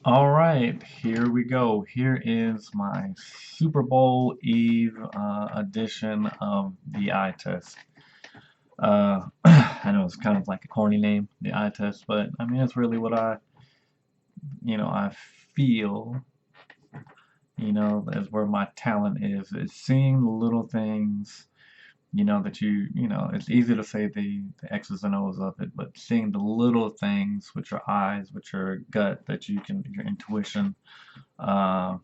All right, here we go. Here is my Super Bowl Eve edition of the eye test. I know it's kind of like a corny name, the eye test, but I mean it's really what I feel, is where my talent is seeing the little things, that it's easy to say the X's and O's of it, but seeing the little things with your eyes, with your gut, that your intuition. Uh,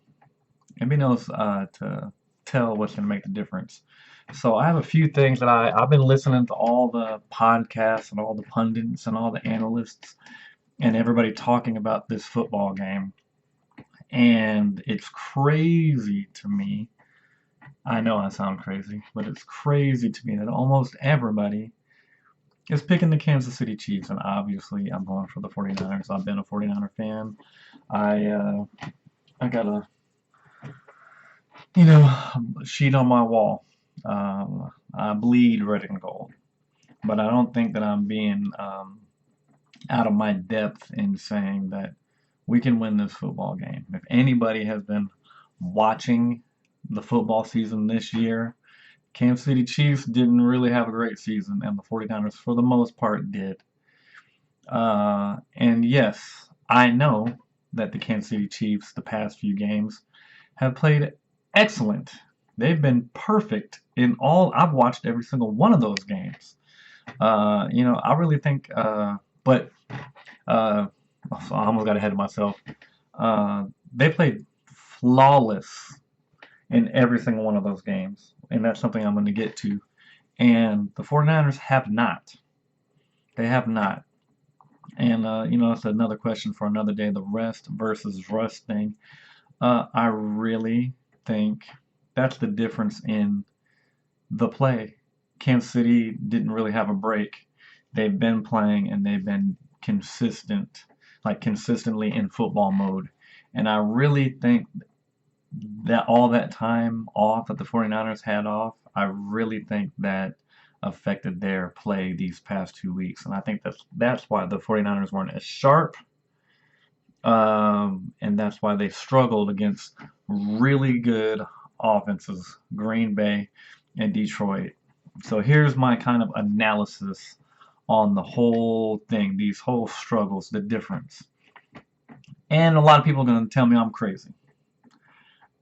and being able to tell what's going to make the difference. So I have a few things that I've been listening to all the podcasts and all the pundits and all the analysts and everybody talking about this football game. And it's crazy to me. I know I sound crazy, but it's crazy to me that almost everybody is picking the Kansas City Chiefs. And obviously, I'm going for the 49ers. I've been a 49er fan. I got a sheet on my wall. I bleed red and gold, but I don't think that I'm being out of my depth in saying that we can win this football game. If anybody has been watching the football season this year, Kansas City Chiefs didn't really have a great season, and the 49ers, for the most part, did. And yes, I know that the Kansas City Chiefs, the past few games, have played excellent. They've been perfect in all. I've watched every single one of those games. I really think, but uh, I almost got ahead of myself. They played flawless in every single one of those games, and that's something I'm going to get to. And the 49ers have not. They have not. And, it's another question for another day, the rest versus rust thing. I really think that's the difference in the play. Kansas City didn't really have a break. They've been playing and they've been consistent, like consistently in football mode. And I really think that all that time off that the 49ers had off, I really think that affected their play these past 2 weeks. And I think that's why the 49ers weren't as sharp, and that's why they struggled against really good offenses, Green Bay and Detroit. So here's my kind of analysis on the whole thing, these whole struggles, the difference. And a lot of people are going to tell me I'm crazy.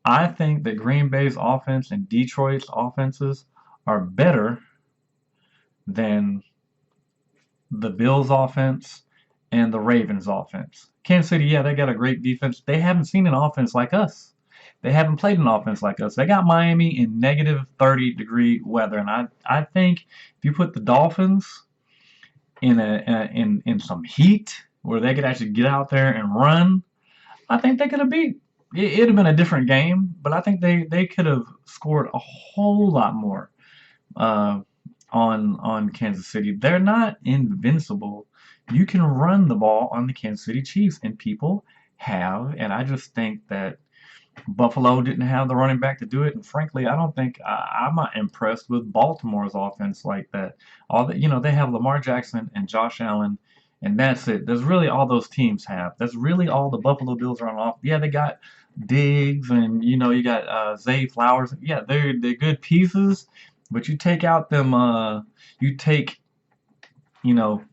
I think that Green Bay's offense and Detroit's offenses are better than the Bills' offense and the Ravens' offense. Kansas City, yeah, they got a great defense. They haven't seen an offense like us. They haven't played an offense like us. They got Miami in negative 30-degree weather, and I think if you put the Dolphins in some heat where they could actually get out there and run, I think they could have beat. It'd have been a different game, but I think they could have scored a whole lot more uh, on Kansas City. They're not invincible. You can run the ball on the Kansas City Chiefs, and people have. And I just think that Buffalo didn't have the running back to do it. And frankly, I don't think I'm not impressed with Baltimore's offense like that. They have Lamar Jackson and Josh Allen, and that's it. That's really all those teams have. That's really all the Buffalo Bills are on off. Yeah, they got Diggs, and you got Zay Flowers. Yeah, they're good pieces, but you take out them. You take you know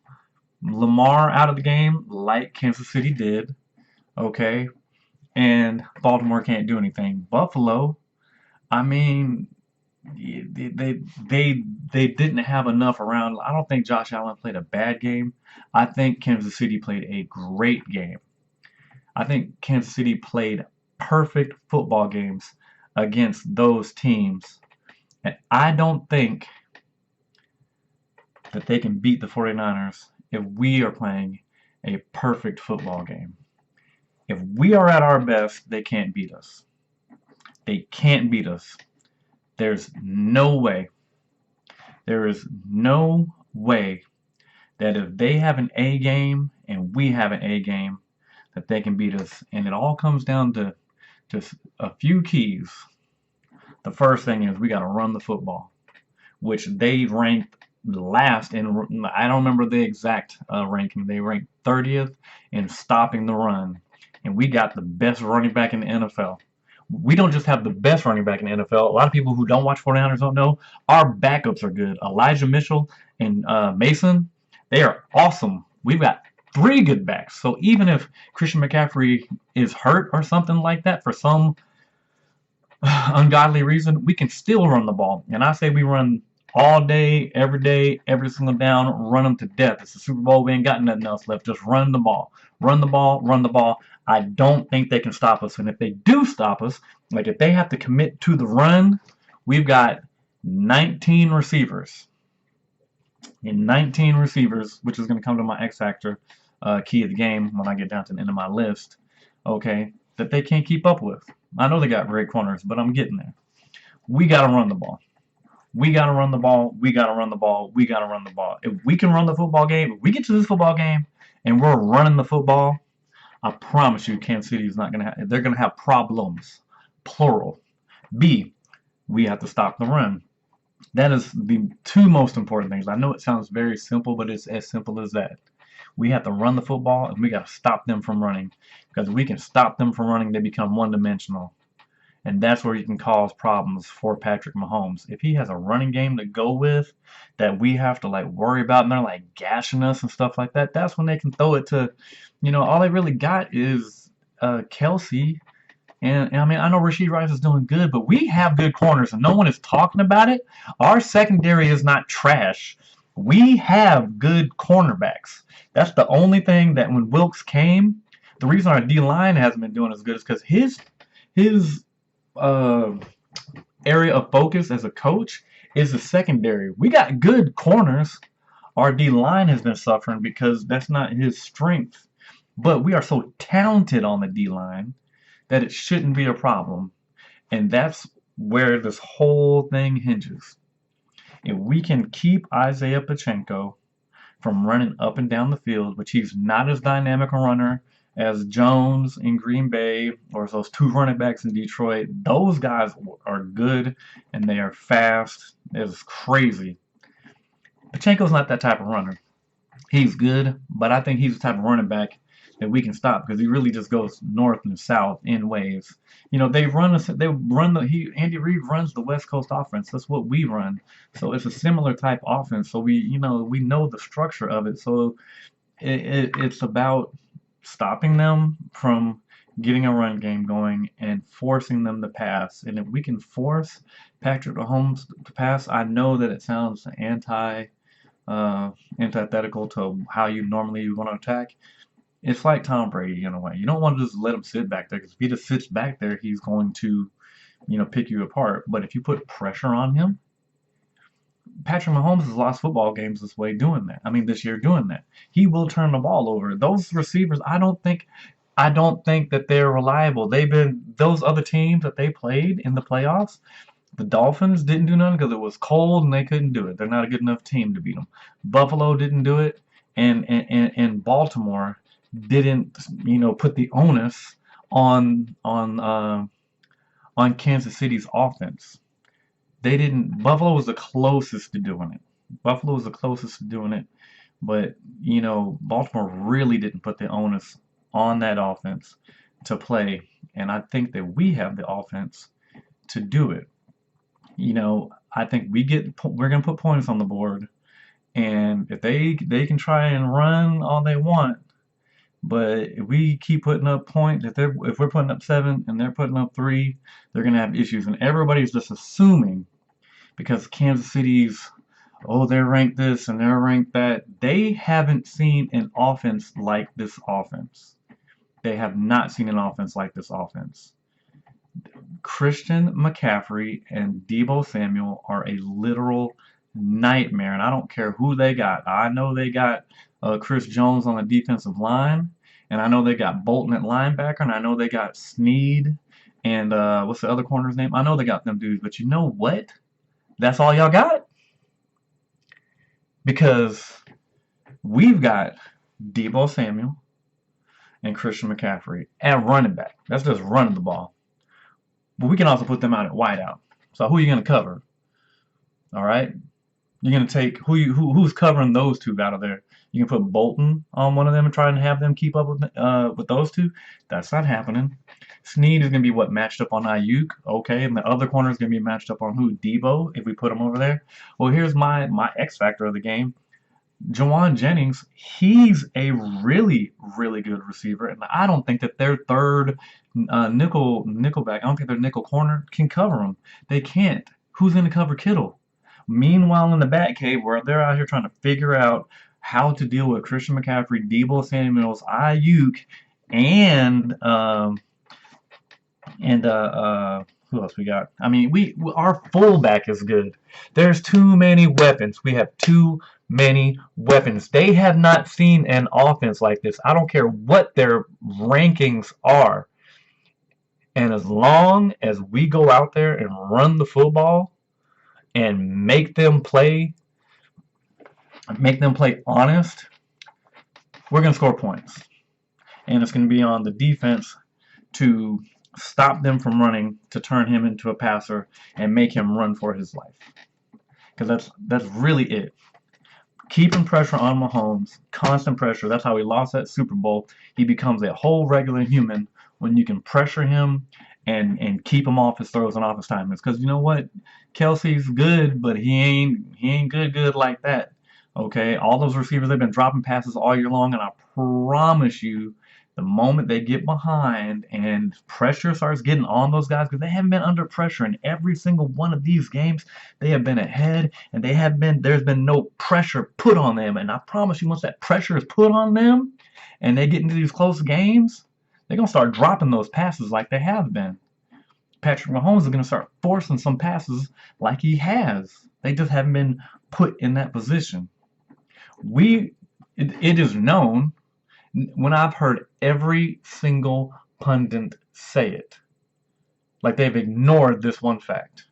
Lamar out of the game, like Kansas City did. Okay, and Baltimore can't do anything. Buffalo, I mean, they didn't have enough around. I don't think Josh Allen played a bad game. I think Kansas City played a great game. I think Kansas City played perfect football games against those teams. And I don't think that they can beat the 49ers if we are playing a perfect football game. If we are at our best, they can't beat us. They can't beat us. There's no way. There is no way that if they have an A game and we have an A game, that they can beat us. And it all comes down to just a few keys. The first thing is we got to run the football, which they ranked last in. I don't remember the exact ranking. They ranked 30th in stopping the run. and we got the best running back in the NFL. We don't just have the best running back in the NFL. A lot of people who don't watch 49ers don't know our backups are good. Elijah Mitchell and Mason, they are awesome. We've got three good backs. So even if Christian McCaffrey is hurt or something like that for some ungodly reason, we can still run the ball. And I say we run all day, every single down, run them to death. It's the Super Bowl. We ain't got nothing else left. Just run the ball. Run the ball, run the ball. I don't think they can stop us. And if they do stop us, like if they have to commit to the run, we've got 19 receivers. And 19 receivers, which is going to come to my X Factor key of the game when I get down to the end of my list, okay, that they can't keep up with. I know they got great corners, but I'm getting there. We got to run the ball. We got to run the ball. We got to run the ball. We got to run the ball. If we can run the football game, if we get to this football game and we're running the football, I promise you Kansas City is not going to have, they're going to have problems, plural. B, we have to stop the run. That is the two most important things. I know it sounds very simple, but it's as simple as that. We have to run the football, and we got to stop them from running. Because if we can stop them from running, they become one-dimensional. And that's where you can cause problems for Patrick Mahomes. If he has a running game to go with that we have to like worry about and they're like gashing us and stuff like that, that's when they can throw it to, all they really got is Kelsey. And I mean, I know Rashee Rice is doing good, but we have good corners and no one is talking about it. Our secondary is not trash. We have good cornerbacks. That's the only thing that when Wilkes came, the reason our D-line hasn't been doing as good is because his area of focus as a coach is the secondary. We got good corners. Our D-line has been suffering because that's not his strength. But we are so talented on the D-line that it shouldn't be a problem. And that's where this whole thing hinges. If we can keep Isaiah Pacheco from running up and down the field, which he's not as dynamic a runner as Jones in Green Bay or those two running backs in Detroit. Those guys are good and they are fast. It's crazy. Pacheco's not that type of runner. He's good, but I think he's the type of running back that we can stop because he really just goes north and south in waves. Andy Reid runs the West Coast offense. That's what we run. So it's a similar type offense. So we know the structure of it. So it's about stopping them from getting a run game going and forcing them to pass. And if we can force Patrick Mahomes to pass, I know that it sounds antithetical to how you normally want to attack. It's like Tom Brady in a way. You don't want to just let him sit back there because if he just sits back there, he's going to, pick you apart. But if you put pressure on him, Patrick Mahomes has lost football games this way doing that. I mean, this year doing that. He will turn the ball over. Those receivers, I don't think that they're reliable. Those other teams that they played in the playoffs, the Dolphins didn't do nothing because it was cold and they couldn't do it. They're not a good enough team to beat them. Buffalo didn't do it, and Baltimore didn't, put the onus on Kansas City's offense. They didn't. Buffalo was the closest to doing it. But Baltimore really didn't put the onus on that offense to play, and I think that we have the offense to do it. I think we're gonna put points on the board, and if they can try and run all they want, but if we keep putting up points, if we're putting up 7 and they're putting up 3, they're gonna have issues, and everybody's just assuming. Because Kansas City's, they're ranked this and they're ranked that. They haven't seen an offense like this offense. They have not seen an offense like this offense. Christian McCaffrey and Deebo Samuel are a literal nightmare, and I don't care who they got. I know they got Chris Jones on the defensive line, and I know they got Bolton at linebacker, and I know they got Sneed and what's the other corner's name? I know they got them dudes, but you know what? That's all y'all got? Because we've got Deebo Samuel and Christian McCaffrey at running back. That's just running the ball. But we can also put them out at wideout. So who are you going to cover? All right? You're going to take who's covering those two out of there? You can put Bolton on one of them and try and have them keep up with those two. That's not happening. Snead is going to be what, matched up on Ayuk, okay, and the other corner is going to be matched up on who? Debo, if we put him over there. Well, here's my X factor of the game. Jawan Jennings, he's a really, really good receiver, and I don't think that their third nickelback, I don't think their nickel corner can cover him. They can't. Who's going to cover Kittle? Meanwhile, in the Batcave, where they're out here trying to figure out how to deal with Christian McCaffrey, Deebo Samuels, Ayuk, and who else we got? I mean, our fullback is good. There's too many weapons. We have too many weapons. They have not seen an offense like this. I don't care what their rankings are. And as long as we go out there and run the football and make them play honest, we're going to score points. And it's going to be on the defense to stop them from running, to turn him into a passer and make him run for his life. Because that's really it. Keeping pressure on Mahomes, constant pressure. That's how he lost that Super Bowl. He becomes a whole regular human when you can pressure him and keep him off his throws and off his timings. Because you know what? Kelsey's good, but he ain't good like that. Okay? All those receivers, they've been dropping passes all year long, and I promise you, the moment they get behind and pressure starts getting on those guys, because they haven't been under pressure in every single one of these games, they have been ahead, and there's been no pressure put on them. And I promise you, once that pressure is put on them and they get into these close games, they're going to start dropping those passes like they have been. Patrick Mahomes is going to start forcing some passes like he has. They just haven't been put in that position. It is known, when I've heard every single pundit say it, like they've ignored this one fact.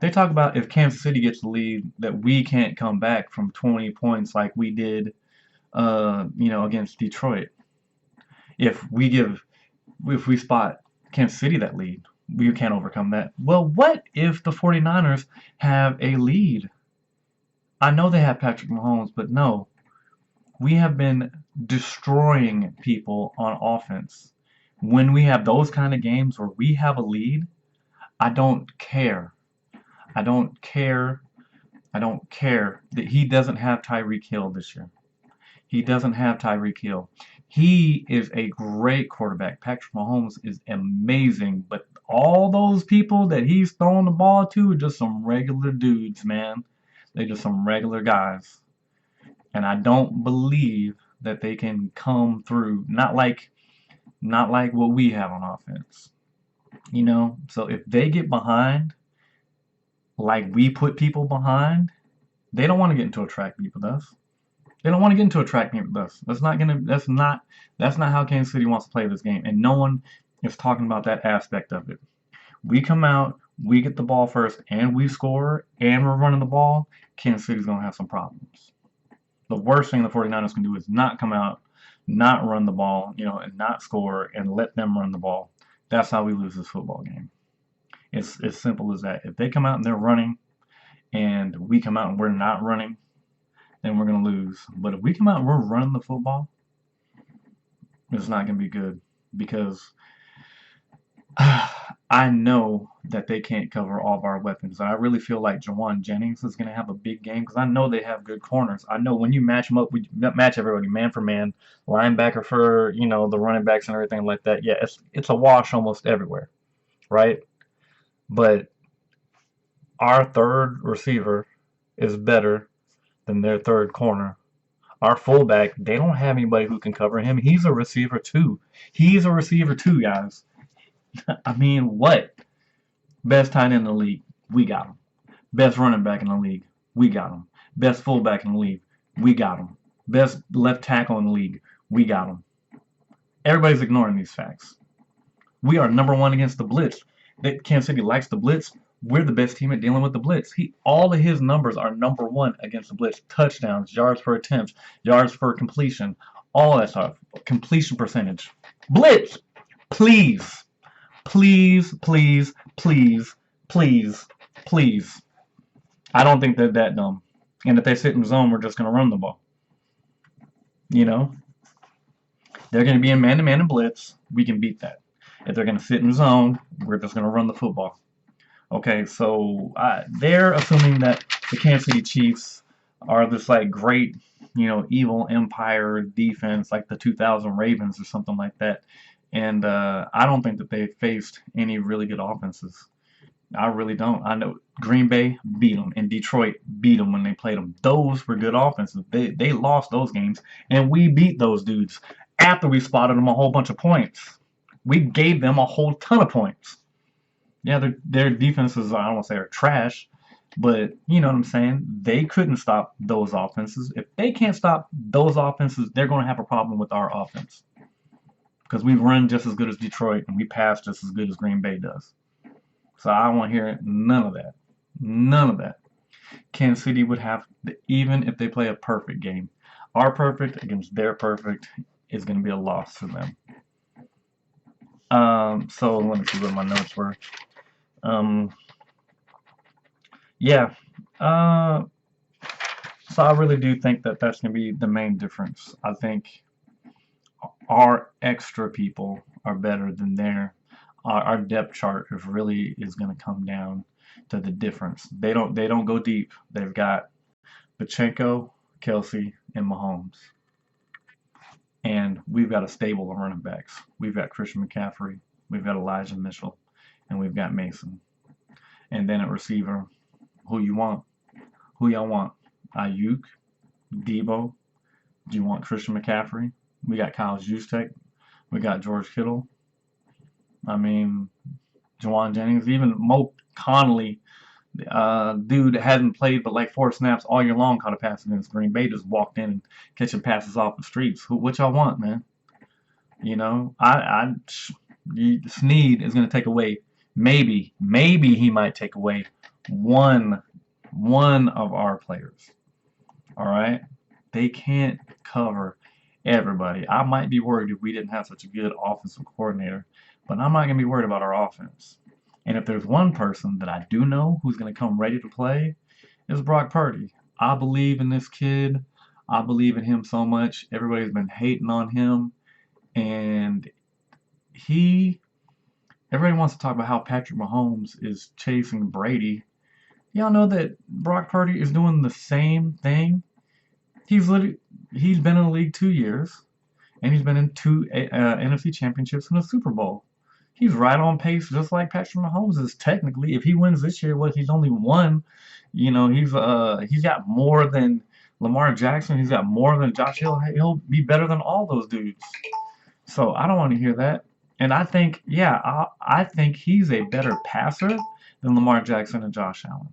They talk about if Kansas City gets the lead, that we can't come back from 20 points like we did, against Detroit. If we spot Kansas City that lead, we can't overcome that. Well, what if the 49ers have a lead? I know they have Patrick Mahomes, but no. We have been destroying people on offense. When we have those kind of games where we have a lead, I don't care. I don't care that he doesn't have Tyreek Hill this year. He doesn't have Tyreek Hill. He is a great quarterback. Patrick Mahomes is amazing, but all those people that he's throwing the ball to are just some regular dudes, man. They're just some regular guys. And I don't believe that they can come through. Not like what we have on offense. So if they get behind, like we put people behind, they don't want to get into a track meet with us. They don't want to get into a track meet with us. That's not how Kansas City wants to play this game. And no one is talking about that aspect of it. We come out, we get the ball first, and we score, and we're running the ball, Kansas City's going to have some problems. The worst thing the 49ers can do is not come out, not run the ball, and not score, and let them run the ball. That's how we lose this football game. It's as simple as that. If they come out and they're running, and we come out and we're not running, then we're going to lose. But if we come out and we're running the football, it's not going to be good. Because I know that they can't cover all of our weapons. I really feel like Jawan Jennings is going to have a big game because I know they have good corners. I know when you match them up, we match everybody man for man, linebacker for, the running backs and everything like that. Yeah, it's a wash almost everywhere, right? But our third receiver is better than their third corner. Our fullback, they don't have anybody who can cover him. He's a receiver too. He's a receiver too, guys. I mean, what? Best tight end in the league, we got him. Best running back in the league, we got him. Best fullback in the league, we got him. Best left tackle in the league, we got him. Everybody's ignoring these facts. We are number one against the blitz. Kansas City likes the blitz. We're the best team at dealing with the blitz. All of his numbers are number one against the blitz. Touchdowns, yards per attempt, yards per completion, all that stuff. Completion percentage. Blitz, please. Please, please, please, please, please. I don't think they're that dumb. And if they sit in zone, we're just going to run the ball. You know, they're going to be in man-to-man and blitz. We can beat that. If they're going to sit in zone, we're just going to run the football. Okay, so they're assuming that the Kansas City Chiefs are this like great, evil empire defense like the 2000 Ravens or something like that. And I don't think that they faced any really good offenses. I really don't. I know Green Bay beat them and Detroit beat them when they played them. Those were good offenses. They lost those games, and we beat those dudes after we spotted them a whole bunch of points. We gave them a whole ton of points. Yeah, their defenses, I don't want to say are trash, but you know what I'm saying? They couldn't stop those offenses. If they can't stop those offenses, they're going to have a problem with our offense. Because we run just as good as Detroit and we pass just as good as Green Bay does. So I don't want to hear none of that. None of that. Kansas City would have, even if they play a perfect game, our perfect against their perfect is going to be a loss for them. So let me see what my notes were. Yeah. So I really do think that that's going to be the main difference. I think our extra people are better than our depth chart is going to come down to the difference. They don't go deep. They've got Pacheco, Kelsey, and Mahomes. And we've got a stable of running backs. We've got Christian McCaffrey, we've got Elijah Mitchell, and we've got Mason. And then at receiver, who you want? Who y'all want? Ayuk, Debo. Do you want Christian McCaffrey? We got Kyle Juszczyk. We got George Kittle. I mean, Juwan Jennings, even Mo Connolly, dude hadn't played but like 4 snaps all year long, caught a pass against Green Bay, just walked in and catching passes off the streets. What y'all want, man? You know, Snead is going to take away. Maybe he might take away one of our players. All right, they can't cover everybody. I might be worried if we didn't have such a good offensive coordinator, but I'm not going to be worried about our offense. And if there's one person that I do know who's going to come ready to play, it's Brock Purdy. I believe in this kid. I believe in him so much. Everybody's been hating on him, and everybody wants to talk about how Patrick Mahomes is chasing Brady. Y'all know that Brock Purdy is doing the same thing. He's been in the league 2 years, and he's been in 2 NFC championships and a Super Bowl. He's right on pace, just like Patrick Mahomes is. Technically, if he wins this year, he's only won. He's got more than Lamar Jackson. He's got more than Josh Hill. He'll be better than all those dudes. So I don't want to hear that. And I think, I think he's a better passer than Lamar Jackson and Josh Allen.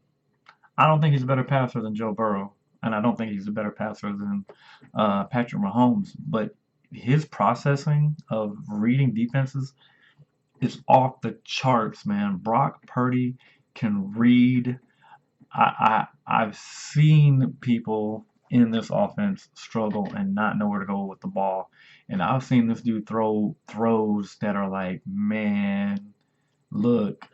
I don't think he's a better passer than Joe Burrow, and I don't think he's a better passer than Patrick Mahomes. But his processing of reading defenses is off the charts, man. Brock Purdy can read. I've seen people in this offense struggle and not know where to go with the ball. And I've seen this dude throw throws that are like, man, look,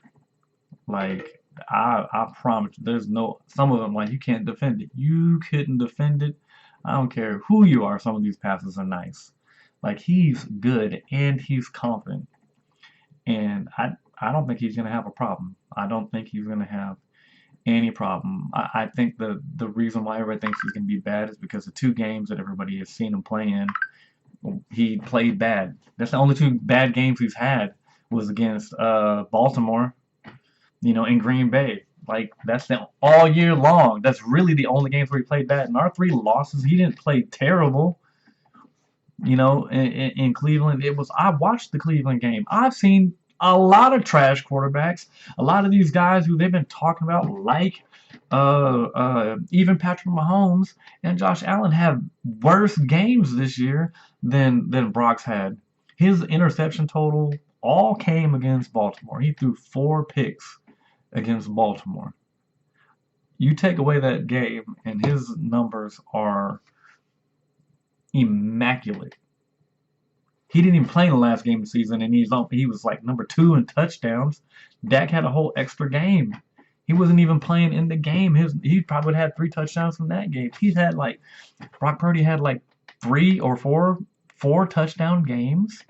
like I promise you, there's some of them like you can't defend it. You couldn't defend it. I don't care who you are. Some of these passes are nice. Like he's good and he's confident. And I don't think he's gonna have a problem. I don't think he's gonna have any problem. I think the reason why everybody thinks he's gonna be bad is because the 2 games that everybody has seen him play in, he played bad. That's the only 2 bad games he's had was against Baltimore, in Green Bay. Like that's all year long. That's really the only games where he played bad. In our 3 losses, he didn't play terrible. In Cleveland, I watched the Cleveland game. I've seen a lot of trash quarterbacks. A lot of these guys who they've been talking about, like even Patrick Mahomes and Josh Allen, have worse games this year than Brock's had. His interception total all came against Baltimore. He threw 4 picks against Baltimore. You take away that game, and his numbers are immaculate. He didn't even play in the last game of the season, and he was like number 2 in touchdowns. Dak had a whole extra game. He wasn't even playing in the game. He probably would have had 3 touchdowns from that game. He's had like Brock Purdy had like 3 or 4 touchdown games.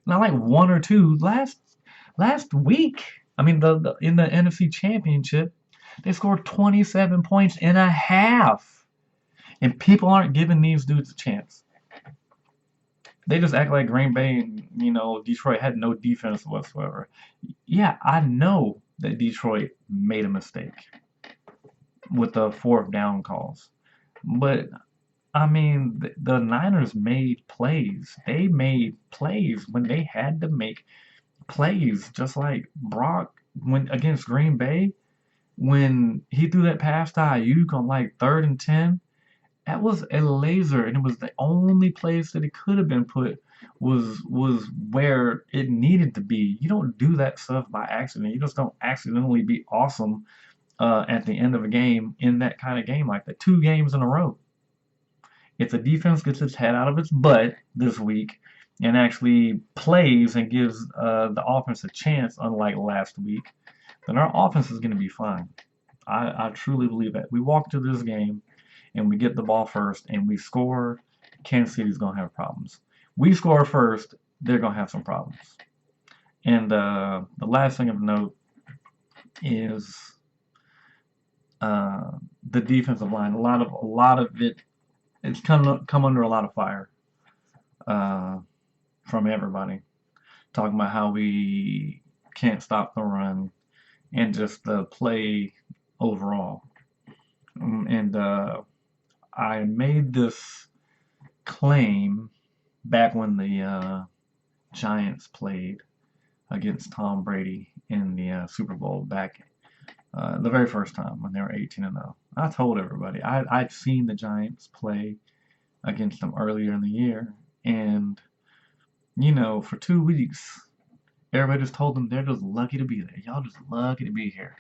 Not like 1 or 2 last week. I mean the in the NFC Championship, they scored 27 points in a half. And people aren't giving these dudes a chance. They just act like Green Bay and Detroit had no defense whatsoever. Yeah, I know that Detroit made a mistake with the fourth down calls, but I mean the Niners made plays. They made plays when they had to make plays, just like Brock when against Green Bay when he threw that pass to Ayuk on like 3rd and 10. That was a laser, and it was the only place that it could have been put was where it needed to be. You don't do that stuff by accident. You just don't accidentally be awesome at the end of a game in that kind of game like that. 2 games in a row. If the defense gets its head out of its butt this week and actually plays and gives the offense a chance, unlike last week, then our offense is going to be fine. I truly believe that. We walk to this game and we get the ball first and we score, Kansas City's going to have problems. We score first, they're going to have some problems. And the last thing of note is the defensive line. A lot of it's come under a lot of fire from everybody, talking about how we can't stop the run and just the play overall. And I made this claim back when the Giants played against Tom Brady in the Super Bowl back the very first time when they were 18-0. I told everybody I'd seen the Giants play against them earlier in the year, and for 2 weeks, everybody just told them they're just lucky to be there. Y'all just lucky to be here.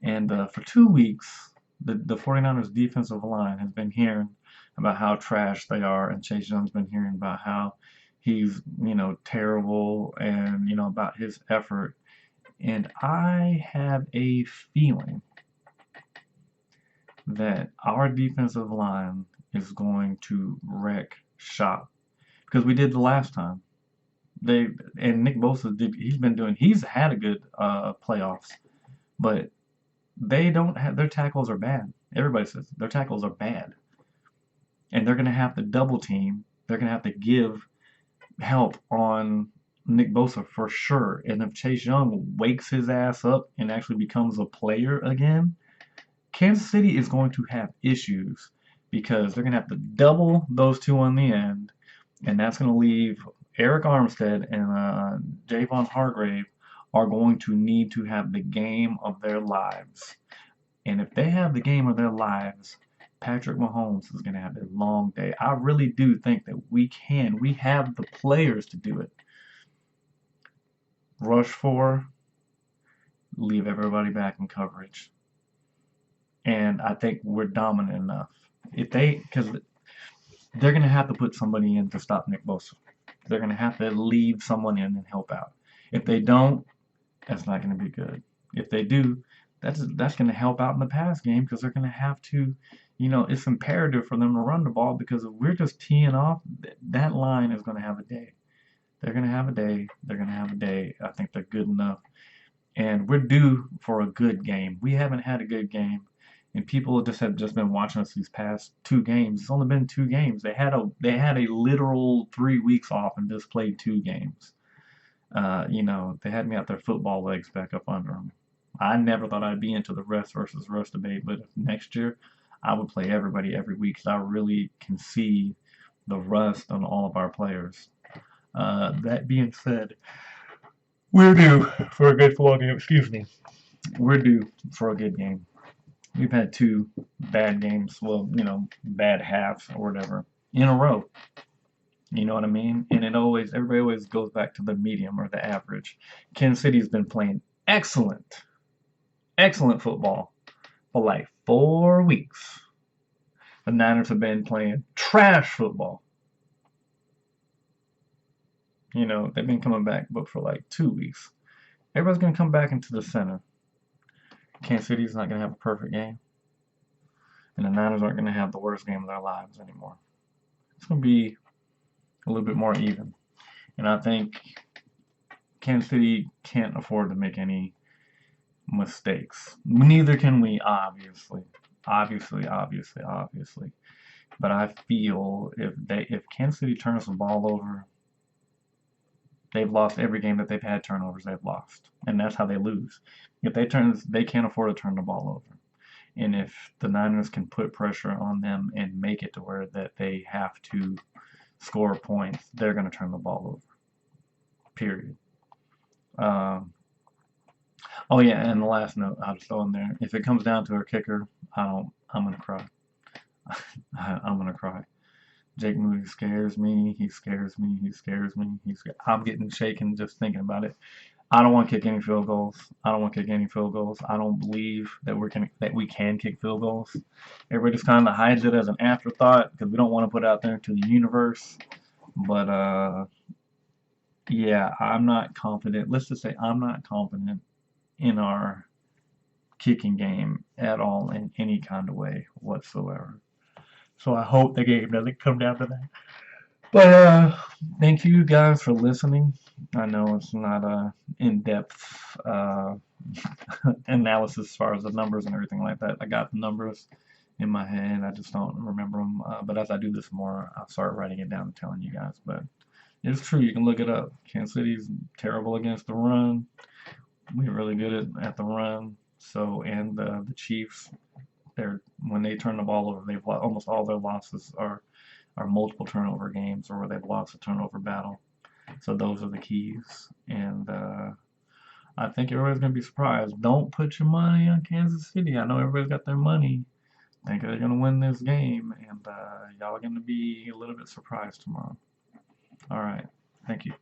And for 2 weeks, the 49ers defensive line has been hearing about how trash they are, and Chase Young's been hearing about how he's, terrible and, about his effort. And I have a feeling that our defensive line is going to wreck shop because we did the last time. And Nick Bosa he's had a good playoffs, but they don't have their tackles are bad. Everybody says their tackles are bad. And they're going to have to double team. They're going to have to give help on Nick Bosa for sure. And if Chase Young wakes his ass up and actually becomes a player again, Kansas City is going to have issues because they're going to have to double those two on the end. And that's going to leave Eric Armstead and Javon Hargrave are going to need to have the game of their lives. And if they have the game of their lives, Patrick Mahomes is going to have a long day. I really do think that we have the players to do it. Rush 4, leave everybody back in coverage. And I think we're dominant enough. Because they're going to have to put somebody in to stop Nick Bosa. They're going to have to leave someone in and help out. If they don't, that's not going to be good. If they do, that's going to help out in the pass game because they're going to have to, it's imperative for them to run the ball because if we're just teeing off, that line is going to have a day. They're going to have a day. They're going to have a day. I think they're good enough. And we're due for a good game. We haven't had a good game. And people have just been watching us these past 2 games. It's only been 2 games. They had a literal 3 weeks off and just played 2 games. They had me out their football legs back up under them. I never thought I'd be into the rest versus rust debate, but next year I would play everybody every week because I really can see the rust on all of our players. That being said, we're due for a good football game. Excuse me. We're due for a good game. We've had 2 bad games, bad halves or whatever, in a row. You know what I mean? And everybody always goes back to the medium or the average. Kansas City's been playing excellent football for like 4 weeks. The Niners have been playing trash football. They've been coming back, but for like 2 weeks. Everybody's going to come back into the center. Kansas City's not going to have a perfect game, and the Niners aren't going to have the worst game of their lives anymore. It's going to be a little bit more even. And I think Kansas City can't afford to make any mistakes. Neither can we, obviously. Obviously. But I feel if Kansas City turns the ball over, they've lost every game that they've had turnovers. They've lost, and that's how they lose. If they can't afford to turn the ball over. And if the Niners can put pressure on them and make it to where that they have to score points, they're going to turn the ball over. Period. Um, oh yeah, and the last note I'll just throw in there: if it comes down to a kicker, I'm gonna cry. I'm gonna cry. Jake Moody scares me. He scares me. He scares me. I'm getting shaken just thinking about it. I don't want to kick any field goals. I don't want to kick any field goals. I don't believe that we can kick field goals. Everybody just kind of hides it as an afterthought because we don't want to put it out there to the universe. But yeah, I'm not confident. Let's just say I'm not confident in our kicking game at all in any kind of way whatsoever. So I hope the game doesn't come down to that. But thank you guys for listening. I know it's not a in-depth analysis as far as the numbers and everything like that. I got the numbers in my head. I just don't remember them. But as I do this more, I'll start writing it down and telling you guys. But it's true. You can look it up. Kansas City's terrible against the run. We're really good at the run. So, and the Chiefs, when they turn the ball over, almost all their losses are multiple turnover games or where they've lost a turnover battle. So those are the keys. And I think everybody's going to be surprised. Don't put your money on Kansas City. I know everybody's got their money. Think they're going to win this game. And y'all are going to be a little bit surprised tomorrow. All right. Thank you.